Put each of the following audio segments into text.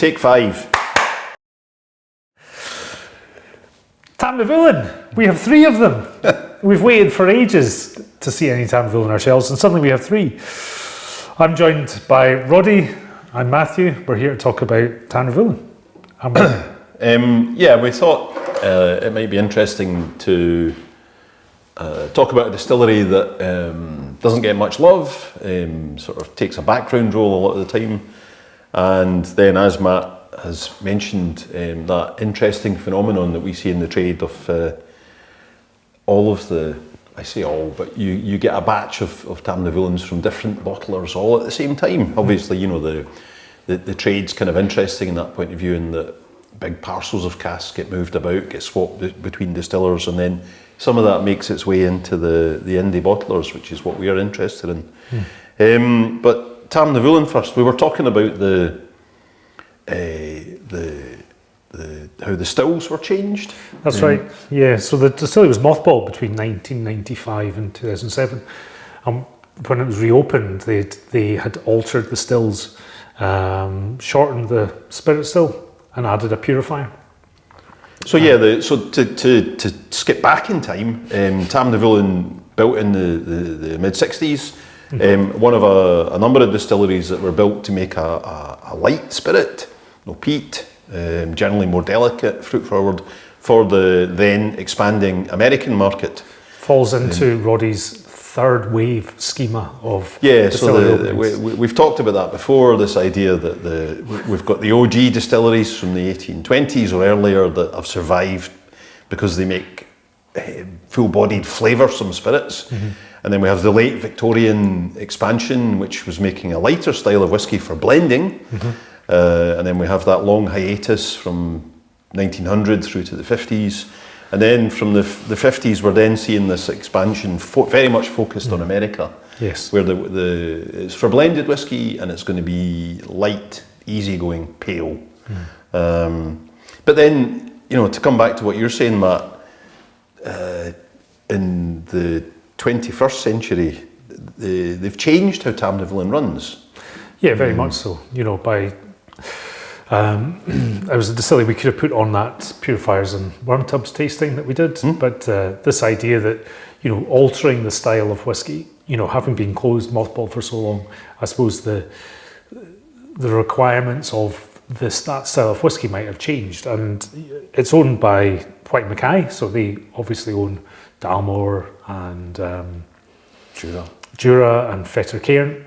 Take 5. Tamnavulin, we have 3 of them. We've waited for ages to see any Tamnavulin ourselves, and suddenly we have 3. I'm joined by Roddy and Matthew. We're here to talk about Tamnavulin. Yeah, we thought it might be interesting to talk about a distillery that doesn't get much love, sort of takes a background role a lot of the time, and then, as Matt has mentioned, that interesting phenomenon that we see in the trade of all of the, I say all, but you get a batch of Tamnavulins from different bottlers all at the same time. Obviously, you know, the trade's kind of interesting in that point of view, in that big parcels of casks get moved about, get swapped between distillers, and then some of that makes its way into the indie bottlers, which is what we are interested in. But Tamnavulin first, we were talking about how the stills were changed. That's right, yeah. So the distillery was mothballed between 1995 and 2007. When it was reopened, they had altered the stills, shortened the spirit still, and added a purifier. So yeah, so to skip back in time, Tamnavulin built in the mid-60s, one of a number of distilleries that were built to make a light spirit, no peat, generally more delicate, fruit forward, for the then expanding American market. Falls into Roddy's third wave schema of so we've talked about that before, this idea that we've got the OG distilleries from the 1820s or earlier that have survived because they make full-bodied flavoursome spirits. And then we have the late Victorian expansion, which was making a lighter style of whiskey for blending. And then we have that long hiatus from 1900 through to the 50s. And then from the 50s, we're then seeing this expansion very much focused on America. Yes. Where it's for blended whiskey, and it's going to be light, easygoing, pale. But then, you know, to come back to what you're saying, Matt, in the 21st century, they've changed how Tamnavulin runs. Yeah, very much so. You know, by it was a distillery we could have put on that purifiers and worm tubs tasting that we did, but this idea that, you know, altering the style of whiskey, you know, having been closed, mothballed for so long, I suppose the requirements of that style of whiskey might have changed, and it's owned by Whyte and Mackay, so they obviously own Dalmore and Jura and Fetter Cairn.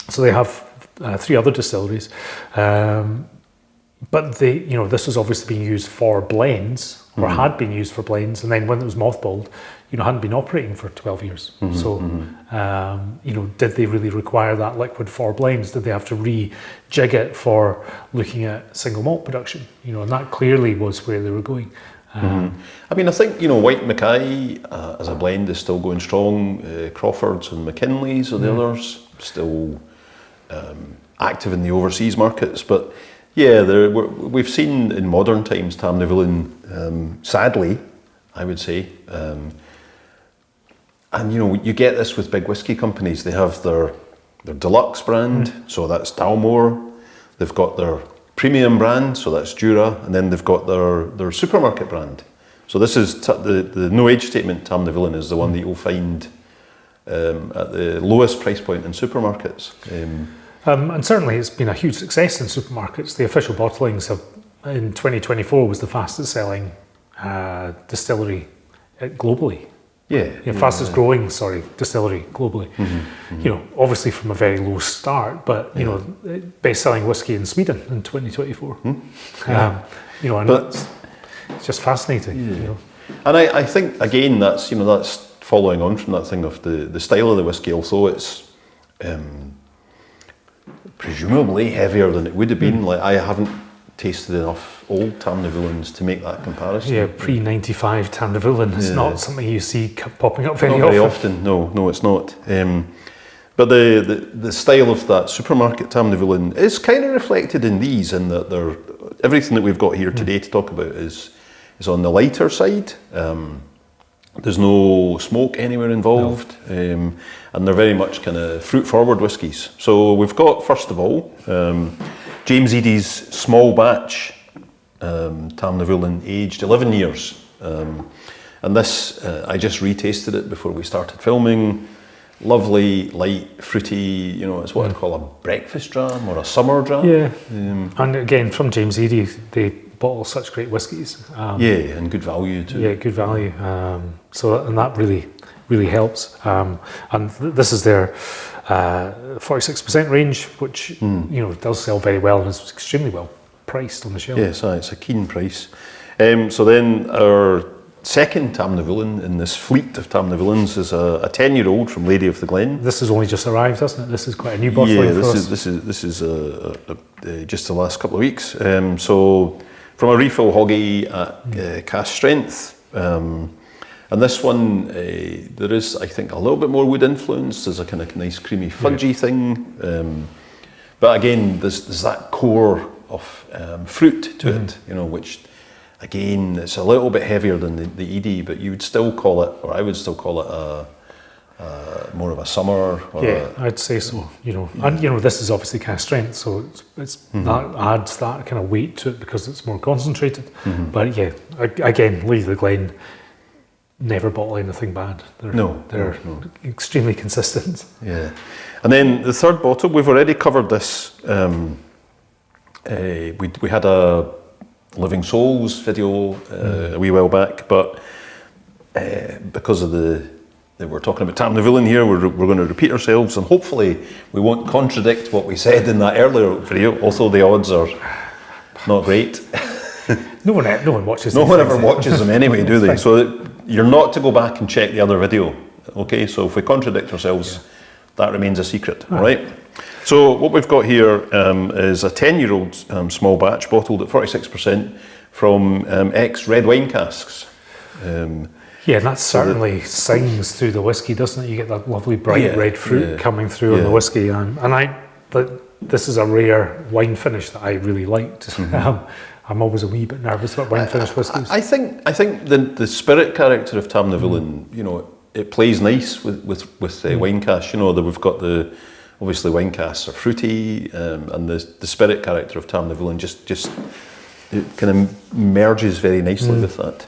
So they have 3 other distilleries, but this was obviously being used for blends, or had been used for blends, and then when it was mothballed, you know, hadn't been operating for 12 years. So, you know, did they really require that liquid for blends? Did they have to rejig it for looking at single malt production? You know, and that clearly was where they were going. I mean, I think, you know, Whyte and Mackay as a blend is still going strong. Crawfords and McKinley's are the others, still active in the overseas markets. But yeah, we've seen in modern times Tamnavulin, sadly, I would say, and you know, you get this with big whiskey companies. They have their deluxe brand, so that's Dalmore. They've got their premium brand, so that's Jura, and then they've got their supermarket brand. So this is the no age statement Tamnavulin is the one that you'll find at the lowest price point in supermarkets. And certainly it's been a huge success in supermarkets. The official bottlings in 2024 was the fastest selling distillery globally. Fastest growing, distillery globally. You know, obviously from a very low start, but you know, best selling whiskey in Sweden in 2024. You know, and it's just fascinating. You know, and I think again that's following on from that thing of the style of the whiskey. Also, it's presumably heavier than it would have been. Like, I haven't tasted enough old Tamnavulins to make that comparison. Yeah, pre-95 Tamnavulin is not something you see popping up very often. No, it's not. But the style of that supermarket Tamnavulin is kind of reflected in these, in that everything that we've got here today to talk about is on the lighter side. There's no smoke anywhere involved, and they're very much kind of fruit forward whiskies. So we've got, first of all, James Eadie's small batch, Tamnavulin, aged 11 years. And this, I just retasted it before we started filming. Lovely, light, fruity, it's what I'd call a breakfast dram or a summer dram. Yeah, and again, from James Eadie, they bottle such great whiskies. And good value too. Yeah, good value. And that really helps. And this is their 46% range, which does sell very well and is extremely well priced on the shelf. Yes, it's a keen price. So then our second Tamnavulin in this fleet of Tamnavulins is a 10-year-old from Lady of the Glen. This has only just arrived, hasn't it? This is quite a new bottling for us. This is just the last couple of weeks. So from a refill hoggy at cask strength. And this one, there is, I think, a little bit more wood influence. There's a kind of nice creamy fudgy thing. But again, there's that core of fruit to it, which, again, it's a little bit heavier than the Eadie, but you would still call it, or I would still call it more of a summer. Or I'd say so. And this is obviously cask strength, so it's that adds that kind of weight to it because it's more concentrated. But yeah, again, Lady of the Glen never bottle anything bad. They're extremely consistent. Yeah, and then the third bottle, we've already covered this. We had a Living Souls video a wee while back, but because of we're talking about Tamnavulin here, we're going to repeat ourselves, and hopefully we won't contradict what we said in that earlier video, although the odds are not great. No one watches. No one ever watches them anyway, do they? So you're not to go back and check the other video. Okay, so if we contradict ourselves, that remains a secret. All right. So what we've got here is a 10-year-old small batch bottled at 46% from ex-red wine casks. And that certainly sings through the whiskey, doesn't it? You get that lovely bright red fruit coming through on the whiskey. But this is a rare wine finish that I really liked. I'm always a wee bit nervous about wine finished whiskies. I think the spirit character of Tamnavulin, it plays nice with wine casks. That we've got obviously wine casks are fruity, and the spirit character of Tamnavulin just it kind of merges very nicely with that.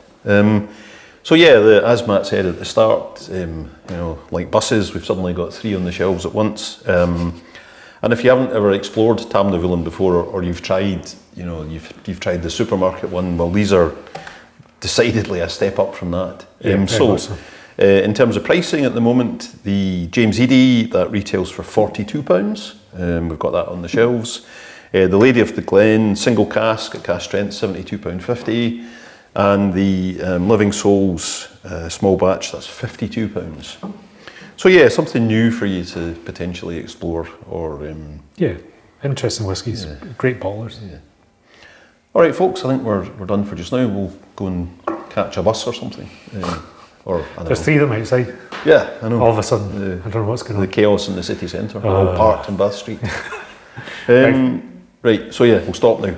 So as Matt said at the start, like buses, we've suddenly got 3 on the shelves at once. And if you haven't ever explored Tamnavulin before, or you've tried, you've tried the supermarket one, well, these are decidedly a step up from that. In terms of pricing at the moment, the James Eadie, that retails for £42. We've got that on the shelves. The Lady of the Glen, single cask at cask strength, £72.50. And the Living Souls small batch, that's £52. So something new for you to potentially explore, or interesting whiskies, great bottlers. All right, folks, I think we're done for just now. We'll go and catch a bus or something. There's 3 of them outside. Yeah, I know. All of a sudden, I don't know what's going on. The chaos in the city centre, all parked in Bath Street. Right, so we'll stop now.